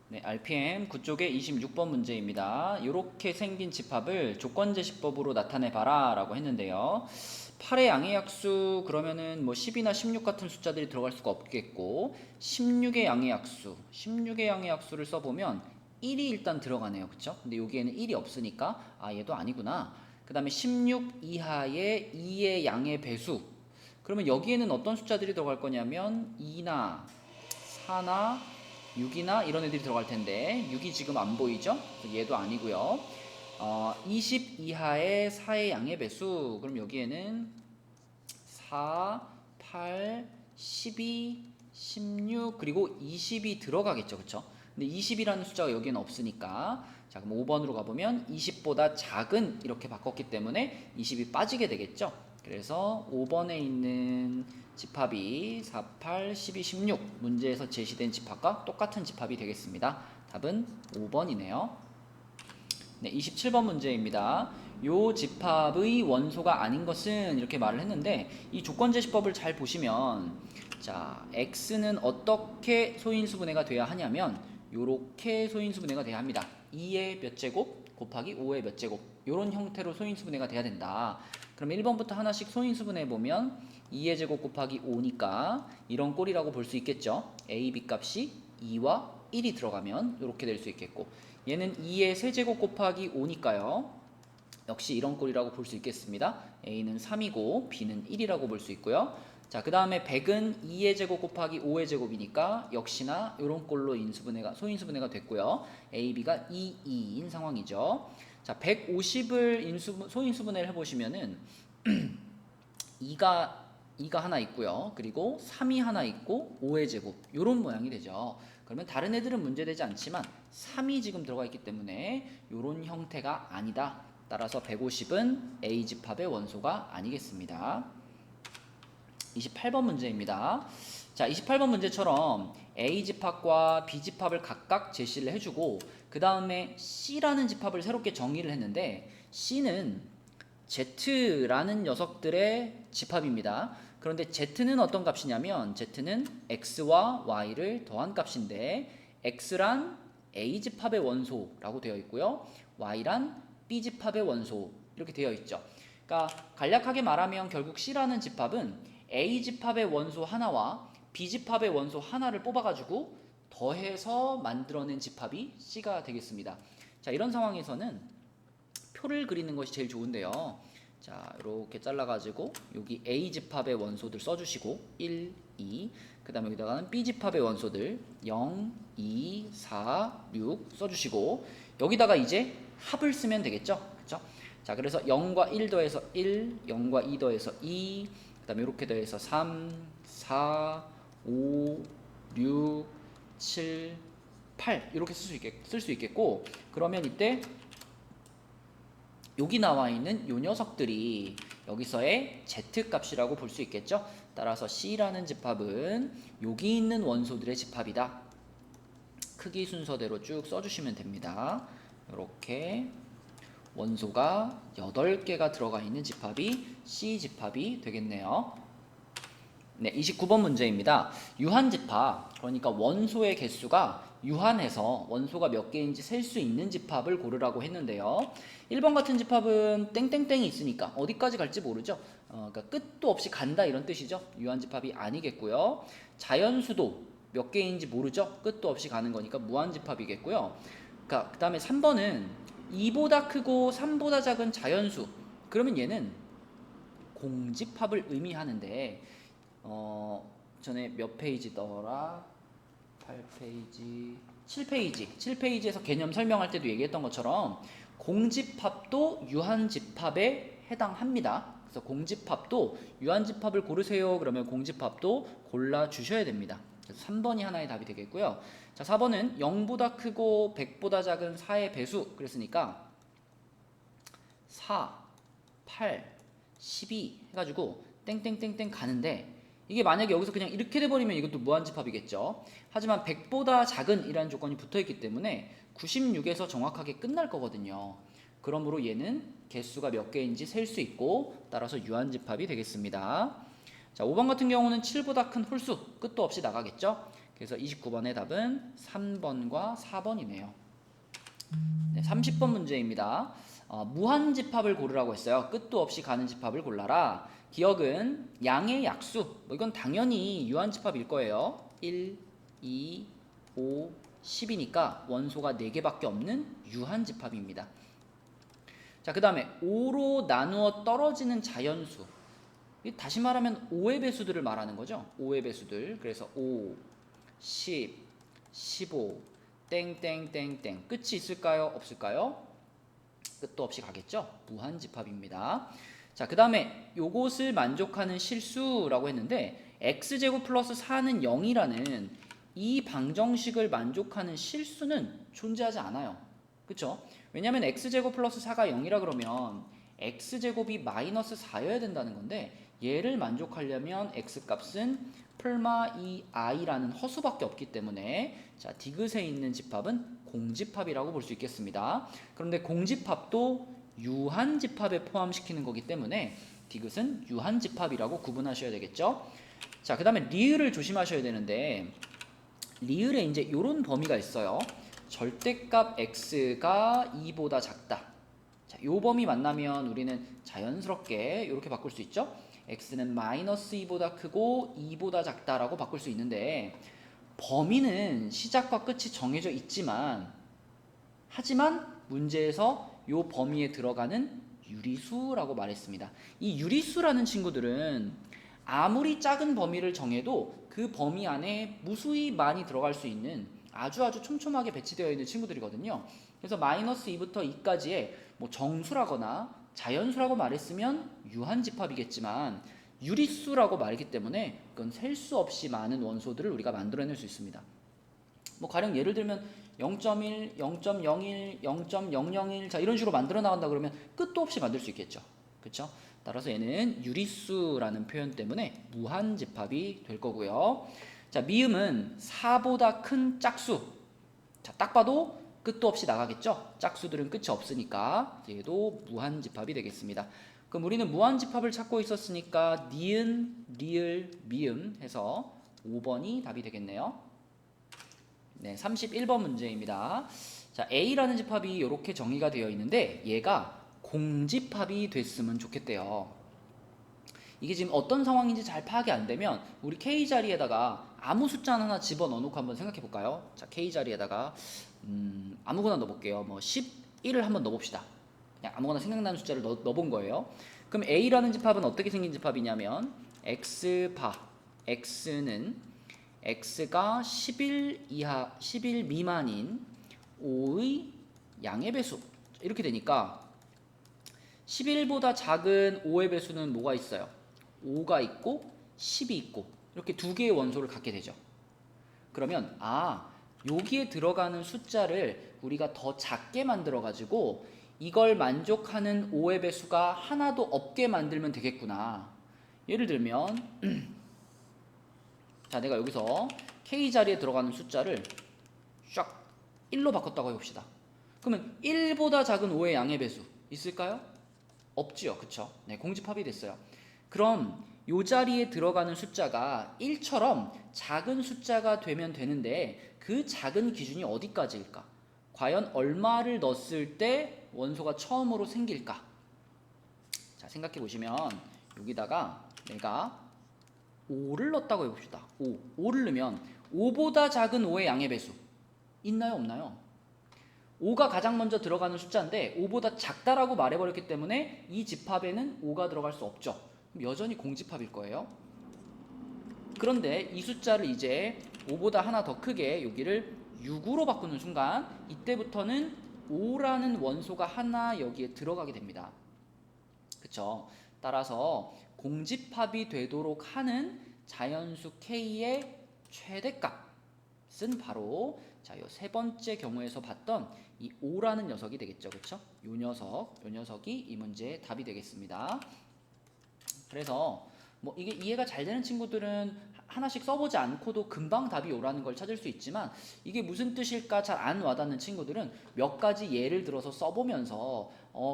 네, RPM 9쪽의 26번 문제입니다. 이렇게 생긴 집합을 조건제시법으로 나타내봐라 라고 했는데요. 8의 양의약수 그러면은 뭐 10이나 16 같은 숫자들이 들어갈 수가 없겠고 16의 양의약수를 써보면 1이 일단 들어가네요. 그쵸? 근데 여기에는 1이 없으니까 얘도 아니구나. 그 다음에 16 이하의 2의 양의 배수, 그러면 여기에는 어떤 숫자들이 들어갈 거냐면 2나 4나 6이나 이런 애들이 들어갈 텐데 6이 지금 안 보이죠? 얘도 아니고요. 20 이하의 4의 양의 배수, 그럼 여기에는 4, 8, 12, 16 그리고 20이 들어가겠죠. 그쵸? 근데 20이라는 숫자가 여기에는 없으니까, 자 그럼 5번으로 가보면 20보다 작은 이렇게 바꿨기 때문에 20이 빠지게 되겠죠. 그래서 5번에 있는 집합이 4, 8, 12, 16 문제에서 제시된 집합과 똑같은 집합이 되겠습니다. 답은 5번이네요. 네, 27번 문제입니다. 요 집합의 원소가 아닌 것은, 이렇게 말을 했는데 이 조건제시법을 잘 보시면, 자 x는 어떻게 소인수분해가 돼야 하냐면 요렇게 소인수분해가 돼야 합니다. 2의 몇 제곱 곱하기 5의 몇 제곱, 요런 형태로 소인수분해가 돼야 된다. 그럼 1번부터 하나씩 소인수분해 보면 2의 제곱 곱하기 5니까 이런 꼴이라고 볼 수 있겠죠. a, b 값이 2와 1이 들어가면 이렇게 될 수 있겠고, 얘는 2의 세제곱 곱하기 5니까요 역시 이런 꼴이라고 볼 수 있겠습니다. a는 3이고 b는 1이라고 볼 수 있고요. 자, 그 다음에 100은 2의 제곱 곱하기 5의 제곱이니까 역시나 이런 꼴로 소인수분해가 됐고요. a, b가 2, 2인 상황이죠. 자, 150을 소인수분해를 해보시면은 2가 하나 있고요. 그리고 3이 하나 있고 5의 제곱, 이런 모양이 되죠. 그러면 다른 애들은 문제되지 않지만 3이 지금 들어가 있기 때문에 이런 형태가 아니다. 따라서 150은 A집합의 원소가 아니겠습니다. 28번 문제입니다. 자, 28번 문제처럼 A집합과 B집합을 각각 제시를 해주고 그 다음에 C라는 집합을 새롭게 정의를 했는데, C는 Z라는 녀석들의 집합입니다. 그런데 Z는 어떤 값이냐면 Z는 X와 Y를 더한 값인데, X란 A집합의 원소라고 되어 있고요, Y란 B집합의 원소, 이렇게 되어 있죠. 그러니까 간략하게 말하면 결국 C라는 집합은 A집합의 원소 하나와 B집합의 원소 하나를 뽑아가지고 더해서 만들어낸 집합이 C가 되겠습니다. 자, 이런 상황에서는 표를 그리는 것이 제일 좋은데요. 자, 이렇게 잘라가지고 여기 A집합의 원소들 써주시고 1, 2, 그 다음에 여기다가는 B집합의 원소들 0, 2, 4, 6 써주시고 여기다가 이제 합을 쓰면 되겠죠. 그쵸? 자, 그래서 0과 1 더해서 1, 0과 2 더해서 2, 그 다음에 이렇게 더해서 3, 4, 5, 6, 7, 8 이렇게 쓸 수 있겠고, 그러면 이때 여기 나와 있는 요 녀석들이 여기서의 Z값이라고 볼 수 있겠죠. 따라서 C라는 집합은 여기 있는 원소들의 집합이다. 크기 순서대로 쭉 써주시면 됩니다. 이렇게 원소가 8개가 들어가 있는 집합이 C집합이 되겠네요. 네, 29번 문제입니다. 유한집합, 그러니까 원소의 개수가 유한해서 원소가 몇 개인지 셀 수 있는 집합을 고르라고 했는데요. 1번 같은 집합은 땡땡땡이 있으니까 어디까지 갈지 모르죠. 그러니까 끝도 없이 간다, 이런 뜻이죠. 유한집합이 아니겠고요. 자연수도 몇 개인지 모르죠. 끝도 없이 가는 거니까 무한집합이겠고요. 그러니까 그 다음에 3번은 2보다 크고 3보다 작은 자연수, 그러면 얘는 공집합을 의미하는데, 전에 몇 페이지더라? 8페이지, 7페이지에서 개념 설명할 때도 얘기했던 것처럼 공집합도 유한집합에 해당합니다. 그래서 공집합도 유한집합을 고르세요. 그러면 공집합도 골라주셔야 됩니다. 그래서 3번이 하나의 답이 되겠고요. 자, 4번은 0보다 크고 100보다 작은 4의 배수, 그랬으니까 4, 8, 12 해가지고 땡땡땡땡 가는데, 이게 만약에 여기서 그냥 이렇게 돼버리면 이것도 무한집합이겠죠. 하지만 100보다 작은 이라는 조건이 붙어있기 때문에 96에서 정확하게 끝날 거거든요. 그러므로 얘는 개수가 몇 개인지 셀 수 있고 따라서 유한집합이 되겠습니다. 자, 5번 같은 경우는 7보다 큰 홀수, 끝도 없이 나가겠죠. 그래서 29번의 답은 3번과 4번이네요. 네, 30번 문제입니다. 무한집합을 고르라고 했어요. 끝도 없이 가는 집합을 골라라. 기억은 양의 약수, 이건 당연히 유한집합일 거예요. 1, 2, 5, 10이니까 원소가 4개밖에 없는 유한집합입니다. 자, 그 다음에 5로 나누어 떨어지는 자연수, 다시 말하면 5의 배수들을 말하는 거죠. 5의 배수들. 그래서 5, 10, 15, 땡땡땡땡. 끝이 있을까요? 없을까요? 끝도 없이 가겠죠. 무한집합입니다. 자, 그 다음에 요것을 만족하는 실수라고 했는데 x제곱 플러스 4는 0이라는 이 방정식을 만족하는 실수는 존재하지 않아요. 그쵸? 왜냐면 x제곱 플러스 4가 0이라 그러면 x제곱이 마이너스 4여야 된다는 건데 얘를 만족하려면 x값은 플마 2i라는 허수밖에 없기 때문에 자, 디귿에 있는 집합은 공집합이라고 볼 수 있겠습니다. 그런데 공집합도 유한집합에 포함시키는 거기 때문에 디귿은 유한집합이라고 구분하셔야 되겠죠. 자, 그 다음에 리을을 조심하셔야 되는데 리을에 이제 이런 범위가 있어요. 절대값 x가 2보다 작다. 자, 요 범위 만나면 우리는 자연스럽게 이렇게 바꿀 수 있죠. x는 마이너스 2보다 크고 2보다 작다라고 바꿀 수 있는데 범위는 시작과 끝이 정해져 있지만 하지만 문제에서 요 범위에 들어가는 유리수라고 말했습니다. 이 유리수라는 친구들은 아무리 작은 범위를 정해도 그 범위 안에 무수히 많이 들어갈 수 있는 아주 촘촘하게 배치되어 있는 친구들이거든요. 그래서 마이너스 2부터 2까지의 뭐 정수라거나 자연수라고 말했으면 유한집합이겠지만 유리수라고 말했기 때문에 그건 셀 수 없이 많은 원소들을 우리가 만들어낼 수 있습니다. 뭐 가령 예를 들면 0.1, 0.01, 0.001 자 이런 식으로 만들어 나간다 그러면 끝도 없이 만들 수 있겠죠. 그렇죠? 따라서 얘는 유리수라는 표현 때문에 무한집합이 될 거고요. 자, 미음은 4보다 큰 짝수. 자, 딱 봐도 끝도 없이 나가겠죠. 짝수들은 끝이 없으니까 얘도 무한집합이 되겠습니다. 그럼 우리는 무한집합을 찾고 있었으니까 니은, 리을, 미음 해서 5번이 답이 되겠네요. 네, 31번 문제입니다. 자, A라는 집합이 이렇게 정의가 되어 있는데 얘가 공집합이 됐으면 좋겠대요. 이게 지금 어떤 상황인지 잘 파악이 안 되면 우리 K 자리에다가 아무 숫자 하나 집어넣어 놓고 한번 생각해 볼까요? 자, K 자리에다가 아무거나 넣어볼게요. 뭐 11을 한번 넣어봅시다. 그냥 아무거나 생각나는 숫자를 넣어본 거예요. 그럼 A라는 집합은 어떻게 생긴 집합이냐면 X바 X는 X가 11 미만인 5의 양의 배수 이렇게 되니까 11보다 작은 5의 배수는 뭐가 있어요? 5가 있고 10이 있고 이렇게 두 개의 원소를 갖게 되죠. 그러면 여기에 들어가는 숫자를 우리가 더 작게 만들어 가지고 이걸 만족하는 5의 배수가 하나도 없게 만들면 되겠구나. 예를 들면 자, 내가 여기서 K 자리에 들어가는 숫자를 쫙 1로 바꿨다고 해봅시다. 그러면 1보다 작은 5의 양의 배수 있을까요? 없지요. 그쵸? 네, 공집합이 됐어요. 그럼 이 자리에 들어가는 숫자가 1처럼 작은 숫자가 되면 되는데 그 작은 기준이 어디까지일까? 과연 얼마를 넣었을 때 원소가 처음으로 생길까? 자, 생각해 보시면 여기다가 내가 5를 넣었다고 해봅시다. 5를 넣으면 5보다 작은 5의 양의 배수 있나요? 없나요? 5가 가장 먼저 들어가는 숫자인데 5보다 작다라고 말해버렸기 때문에 이 집합에는 5가 들어갈 수 없죠. 그럼 여전히 공집합일 거예요. 그런데 이 숫자를 이제 5보다 하나 더 크게 여기를 6으로 바꾸는 순간 이때부터는 5라는 원소가 하나 여기에 들어가게 됩니다. 그쵸? 따라서 공집합이 되도록 하는 자연수 K의 최대값은 바로 자, 요 세 번째 경우에서 봤던 이 5라는 녀석이 되겠죠. 그쵸? 요 녀석이 이 문제의 답이 되겠습니다. 그래서 뭐 이게 이해가 잘 되는 친구들은 하나씩 써보지 않고도 금방 답이 오라는 걸 찾을 수 있지만 이게 무슨 뜻일까 잘 안 와닿는 친구들은 몇 가지 예를 들어서 써보면서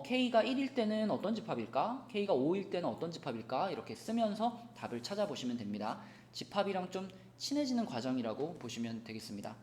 K가 1일 때는 어떤 집합일까? K가 5일 때는 어떤 집합일까? 이렇게 쓰면서 답을 찾아보시면 됩니다. 집합이랑 좀 친해지는 과정이라고 보시면 되겠습니다.